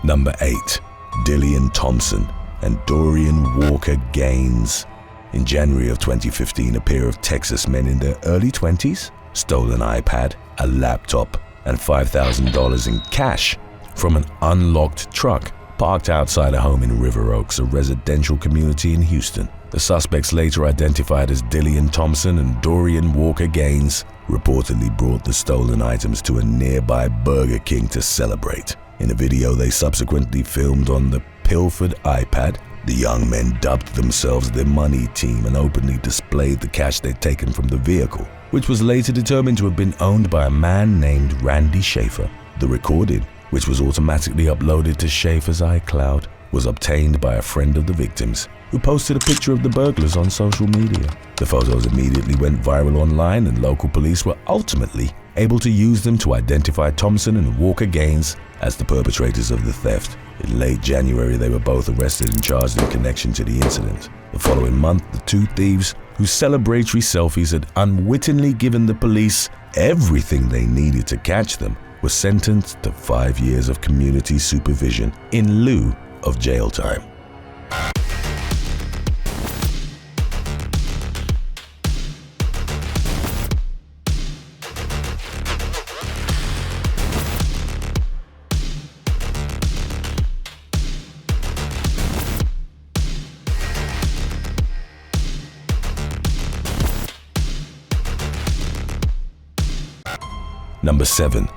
Number 8. Dillon Thompson and Dorian Walker Gaines. In January of 2015, a pair of Texas men in their early 20s stole an iPad, a laptop, and $5,000 in cash from an unlocked truck parked outside a home in River Oaks, a residential community in Houston. The suspects, later identified as Dillon Thompson and Dorian Walker Gaines, reportedly brought the stolen items to a nearby Burger King to celebrate. In a video they subsequently filmed on the pilfered iPad, the young men dubbed themselves the Money Team and openly displayed the cash they'd taken from the vehicle, which was later determined to have been owned by a man named Randy Schaefer. The recording, which was automatically uploaded to Schaefer's iCloud, was obtained by a friend of the victims, who posted a picture of the burglars on social media. The photos immediately went viral online, and local police were ultimately able to use them to identify Thompson and Walker Gaines as the perpetrators of the theft. In late January, they were both arrested and charged in connection to the incident. The following month, the two thieves, whose celebratory selfies had unwittingly given the police everything they needed to catch them, were sentenced to 5 years of community supervision in lieu of jail time. Number 7.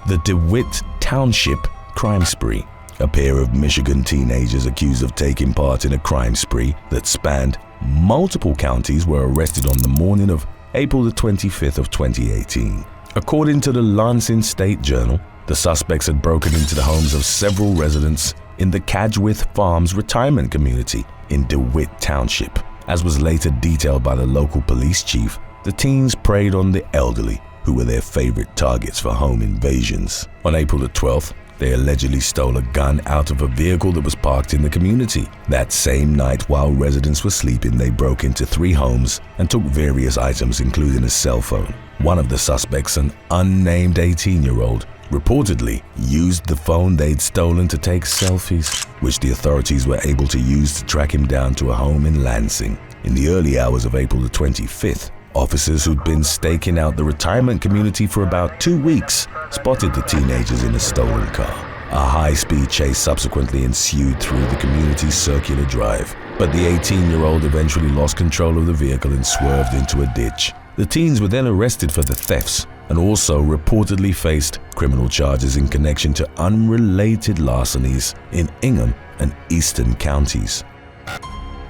The DeWitt Township crime spree. A pair of Michigan teenagers accused of taking part in a crime spree that spanned multiple counties were arrested on the morning of April the 25th of 2018. According to the Lansing State Journal, the suspects had broken into the homes of several residents in the Cadgwith Farms retirement community in DeWitt Township. As was later detailed by the local police chief, the teens preyed on the elderly, who were their favorite targets for home invasions. On April the 12th, they allegedly stole a gun out of a vehicle that was parked in the community. That same night, while residents were sleeping, they broke into 3 homes and took various items, including a cell phone. One of the suspects, an unnamed 18-year-old, reportedly used the phone they'd stolen to take selfies, which the authorities were able to use to track him down to a home in Lansing. In the early hours of April the 25th, officers who'd been staking out the retirement community for about 2 weeks spotted the teenagers in a stolen car. A high-speed chase subsequently ensued through the community's circular drive, but the 18-year-old eventually lost control of the vehicle and swerved into a ditch. The teens were then arrested for the thefts and also reportedly faced criminal charges in connection to unrelated larcenies in Ingham and Eastern counties.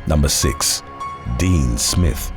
Number 6. Dean Smith.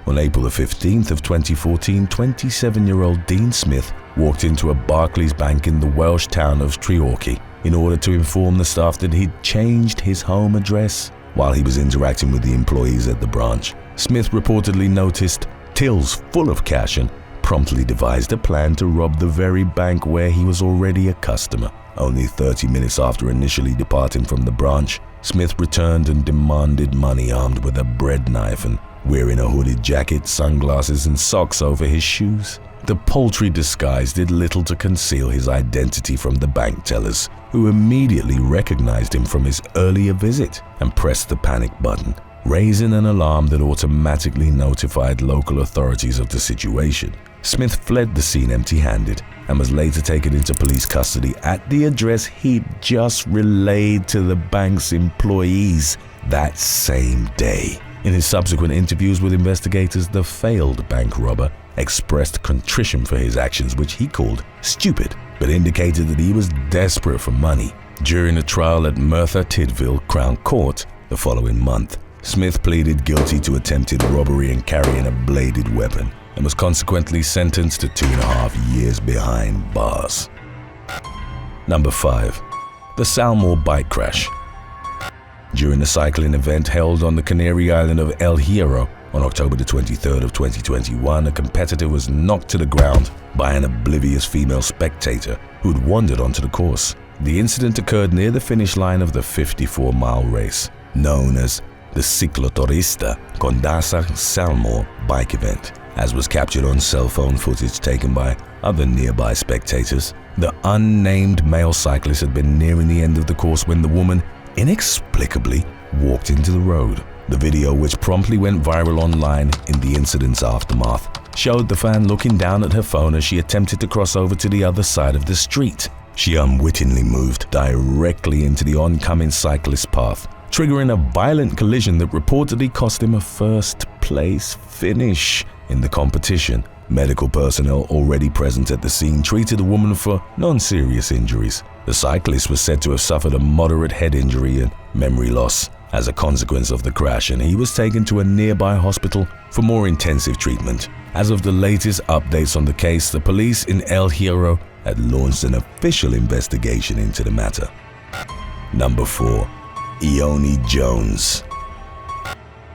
On April the 15th of 2014, 27-year-old Dean Smith walked into a Barclays bank in the Welsh town of Treorchy in order to inform the staff that he'd changed his home address. While he was interacting with the employees at the branch, Smith reportedly noticed tills full of cash and promptly devised a plan to rob the very bank where he was already a customer. Only 30 minutes after initially departing from the branch, Smith returned and demanded money, armed with a bread knife and wearing a hooded jacket, sunglasses, and socks over his shoes. The paltry disguise did little to conceal his identity from the bank tellers, who immediately recognized him from his earlier visit and pressed the panic button, raising an alarm that automatically notified local authorities of the situation. Smith fled the scene empty-handed and was later taken into police custody at the address he'd just relayed to the bank's employees that same day. In his subsequent interviews with investigators, the failed bank robber expressed contrition for his actions, which he called stupid, but indicated that he was desperate for money. During a trial at Merthyr Tydfil Crown Court the following month, Smith pleaded guilty to attempted robbery and carrying a bladed weapon, and was consequently sentenced to 2.5 years behind bars. Number 5. The Salmore bike crash. During a cycling event held on the Canary Island of El Hierro on October the 23rd of 2021, a competitor was knocked to the ground by an oblivious female spectator who'd wandered onto the course. The incident occurred near the finish line of the 54-mile race, known as the Cicloturista Condasa Salmore bike event. as was captured on cell phone footage taken by other nearby spectators. The unnamed male cyclist had been nearing the end of the course when the woman inexplicably walked into the road. The video, which promptly went viral online in the incident's aftermath, showed the fan looking down at her phone as she attempted to cross over to the other side of the street. She unwittingly moved directly into the oncoming cyclist's path, triggering a violent collision that reportedly cost him a first-place finish in the competition. Medical personnel already present at the scene treated the woman for non-serious injuries. The cyclist was said to have suffered a moderate head injury and memory loss as a consequence of the crash, and he was taken to a nearby hospital for more intensive treatment. As of the latest updates on the case, the police in El Hierro had launched an official investigation into the matter. Number 4. Ioni Jones.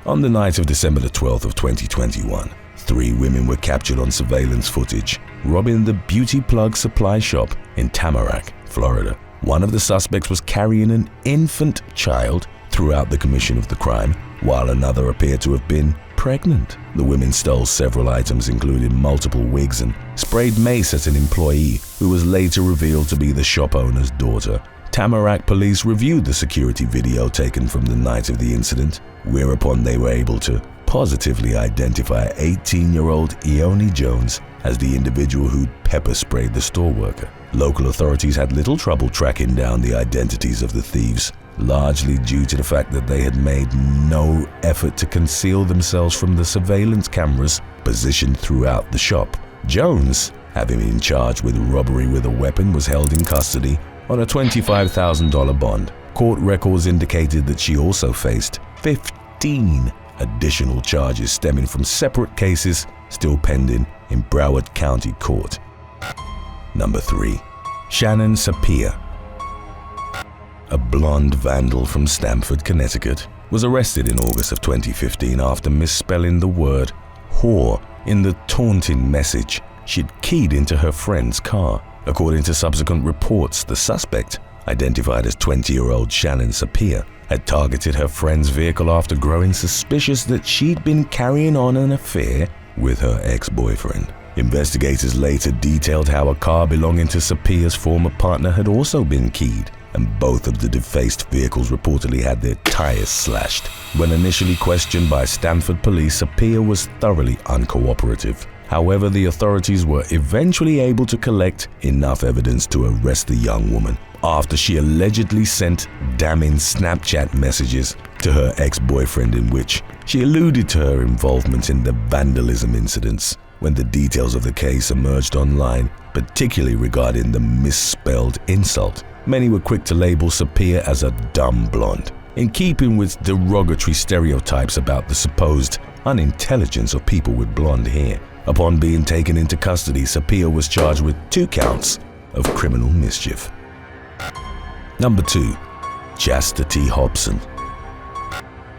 On the night of December the 12th of 2021, 3 women were captured on surveillance footage robbing the beauty plug supply shop in Tamarack, Florida. One of the suspects was carrying an infant child throughout the commission of the crime, while another appeared to have been pregnant. The women stole several items, including multiple wigs, and sprayed mace at an employee who was later revealed to be the shop owner's daughter. Tamarack police reviewed the security video taken from the night of the incident, whereupon they were able to positively identify 18-year-old Ioni Jones as the individual who'd pepper sprayed the store worker. Local authorities had little trouble tracking down the identities of the thieves, largely due to the fact that they had made no effort to conceal themselves from the surveillance cameras positioned throughout the shop. Jones, having been charged with robbery with a weapon, was held in custody on a $25,000 bond. Court records indicated that she also faced 15 additional charges stemming from separate cases still pending in Broward County Court. Number 3. Shannon Sapir. A blonde vandal from Stamford, Connecticut, was arrested in August of 2015 after misspelling the word whore in the taunting message she'd keyed into her friend's car. According to subsequent reports, the suspect, identified as 20-year-old Shannon Sapir, had targeted her friend's vehicle after growing suspicious that she'd been carrying on an affair with her ex-boyfriend. Investigators later detailed how a car belonging to Sapir's former partner had also been keyed, and both of the defaced vehicles reportedly had their tires slashed. When initially questioned by Stamford police, Sapir was thoroughly uncooperative. However, the authorities were eventually able to collect enough evidence to arrest the young woman after she allegedly sent damning Snapchat messages to her ex-boyfriend in which she alluded to her involvement in the vandalism incidents. When the details of the case emerged online, particularly regarding the misspelled insult, many were quick to label Sapir as a dumb blonde, in keeping with derogatory stereotypes about the supposed unintelligence of people with blonde hair. Upon being taken into custody, Sapir was charged with 2 counts of criminal mischief. Number 2. Chastity Hobson.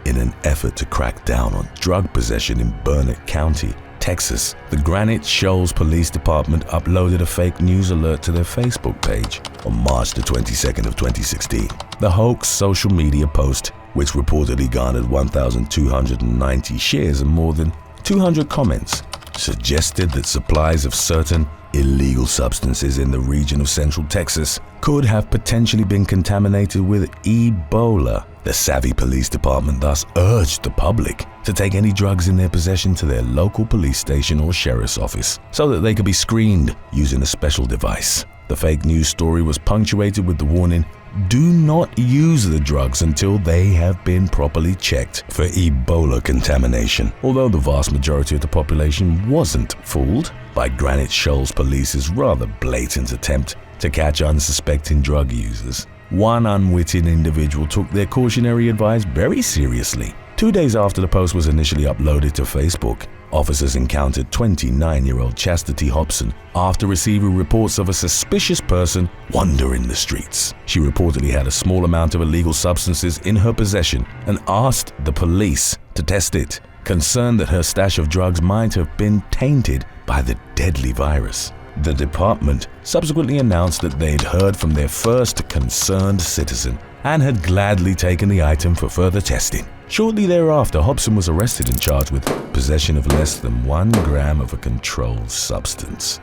In an effort to crack down on drug possession in Burnett County, Texas, the Granite Shoals Police Department uploaded a fake news alert to their Facebook page on March the 22nd of 2016. The hoax social media post, which reportedly garnered 1,290 shares and more than 200 comments, suggested that supplies of certain illegal substances in the region of Central Texas could have potentially been contaminated with Ebola. The savvy police department thus urged the public to take any drugs in their possession to their local police station or sheriff's office so that they could be screened using a special device. The fake news story was punctuated with the warning, "Do not use the drugs until they have been properly checked for Ebola contamination." Although the vast majority of the population wasn't fooled by Granite Shoals Police's rather blatant attempt to catch unsuspecting drug users, one unwitting individual took their cautionary advice very seriously. 2 days after the post was initially uploaded to Facebook, officers encountered 29-year-old Chastity Hobson after receiving reports of a suspicious person wandering the streets. She reportedly had a small amount of illegal substances in her possession and asked the police to test it, concerned that her stash of drugs might have been tainted by the deadly virus. The department subsequently announced that they'd heard from their first concerned citizen and had gladly taken the item for further testing. Shortly thereafter, Hobson was arrested and charged with possession of less than 1 gram of a controlled substance.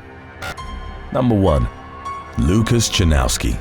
Number 1. Lucas Chanowski.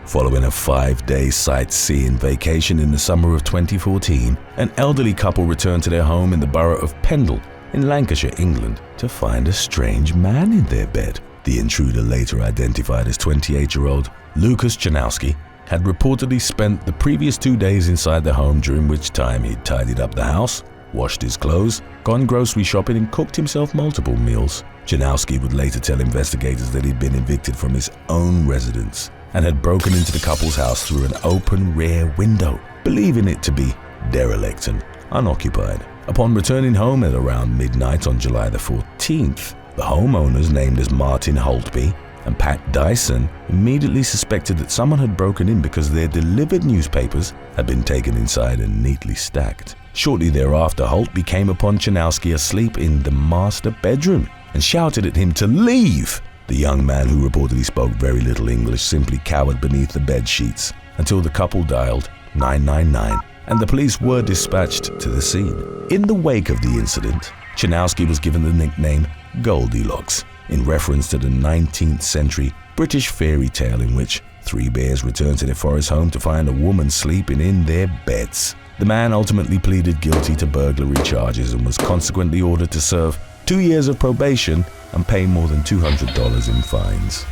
Following a 5-day sightseeing vacation in the summer of 2014, an elderly couple returned to their home in the borough of Pendle in Lancashire, England, to find a strange man in their bed. The intruder, later identified as 28-year-old Lucas Chanowski, had reportedly spent the previous 2 days inside the home, during which time he'd tidied up the house, washed his clothes, gone grocery shopping and cooked himself multiple meals. Chanowski would later tell investigators that he'd been evicted from his own residence and had broken into the couple's house through an open rear window, believing it to be derelict and unoccupied. Upon returning home at around midnight on July the 14th, the homeowners, named as Martin Holtby and Pat Dyson, immediately suspected that someone had broken in because their delivered newspapers had been taken inside and neatly stacked. Shortly thereafter, Holtby came upon Chanowski asleep in the master bedroom and shouted at him to leave. The young man, who reportedly spoke very little English, simply cowered beneath the bed sheets until the couple dialed 999 and the police were dispatched to the scene. In the wake of the incident, Chanowski was given the nickname Goldilocks, in reference to the 19th century British fairy tale in which 3 bears returned to their forest home to find a woman sleeping in their beds. The man ultimately pleaded guilty to burglary charges and was consequently ordered to serve 2 years of probation and pay more than $200 in fines.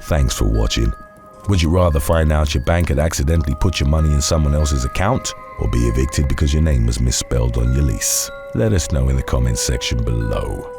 Thanks for watching. Would you rather find out your bank had accidentally put your money in someone else's account, or be evicted because your name was misspelled on your lease? Let us know in the comments section below.